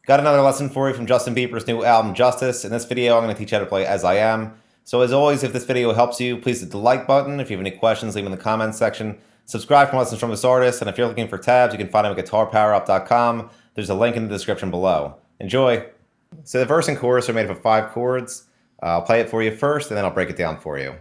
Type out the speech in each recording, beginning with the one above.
Got another lesson for you from Justin Bieber's new album, Justice. In this video, I'm going to teach you how to play As I Am. So as always, if this video helps you, please hit the like button. If you have any questions, leave them in the comments section. Subscribe for lessons from this artist, and if you're looking for tabs, you can find them at GuitarPowerUp.com. There's a link in the description below. Enjoy! So the verse and chorus are made up of 5 chords. I'll play it for you first, and then I'll break it down for you.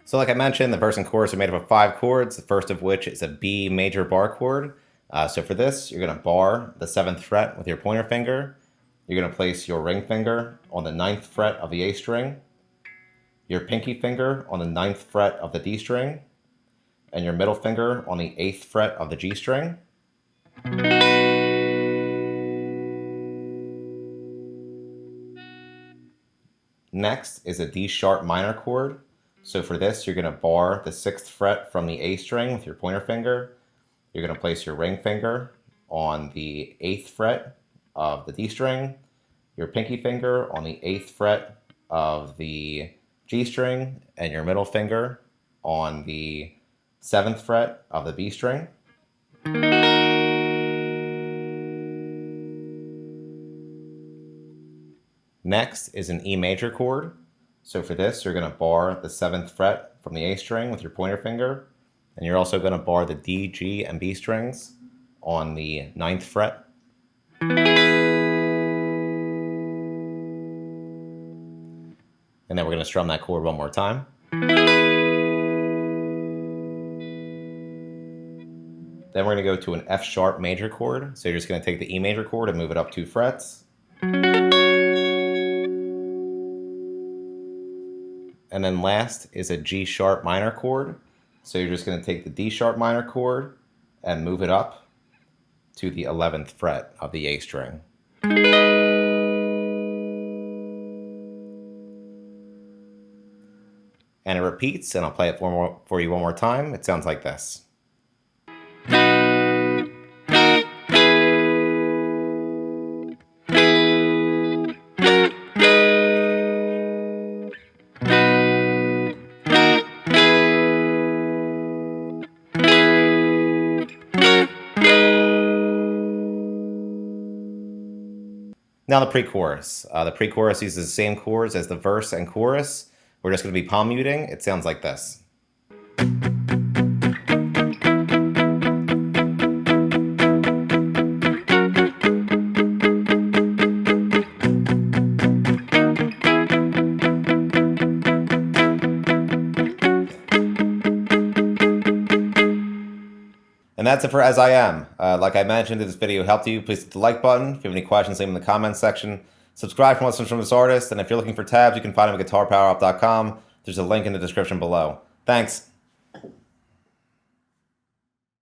So like I mentioned, the verse and chorus are made up of 5 chords, the first of which is a B major bar chord. So for this, you're going to bar the 7th fret with your pointer finger. You're going to place your ring finger on the 9th fret of the A string, your pinky finger on the 9th fret of the D string, and your middle finger on the 8th fret of the G string. Next is a D sharp minor chord. So for this, you're going to bar the 6th fret from the A string with your pointer finger. You're going to place your ring finger on the 8th fret of the D string, your pinky finger on the 8th fret of the G string, and your middle finger on the 7th fret of the B string. Next is an E major chord. So for this, you're going to bar the 7th fret from the A string with your pointer finger, and you're also going to bar the D, G, and B strings on the 9th fret. And then we're going to strum that chord one more time. Then we're going to go to an F sharp major chord. So you're just going to take the E major chord and move it up 2 frets. And then last is a G sharp minor chord. So you're just going to take the D sharp minor chord and move it up to the 11th fret of the A string. And it repeats, and I'll play it for you one more time. It sounds like this. Now the pre-chorus. The pre-chorus uses the same chords as the verse and chorus. We're just going to be palm muting. It sounds like this. And that's it for As I Am. Like I mentioned, if this video helped you, please hit the like button. If you have any questions, leave them in the comments section. Subscribe for lessons from this artist, and if you're looking for tabs, you can find them at GuitarPowerUp.com. There's a link in the description below. Thanks.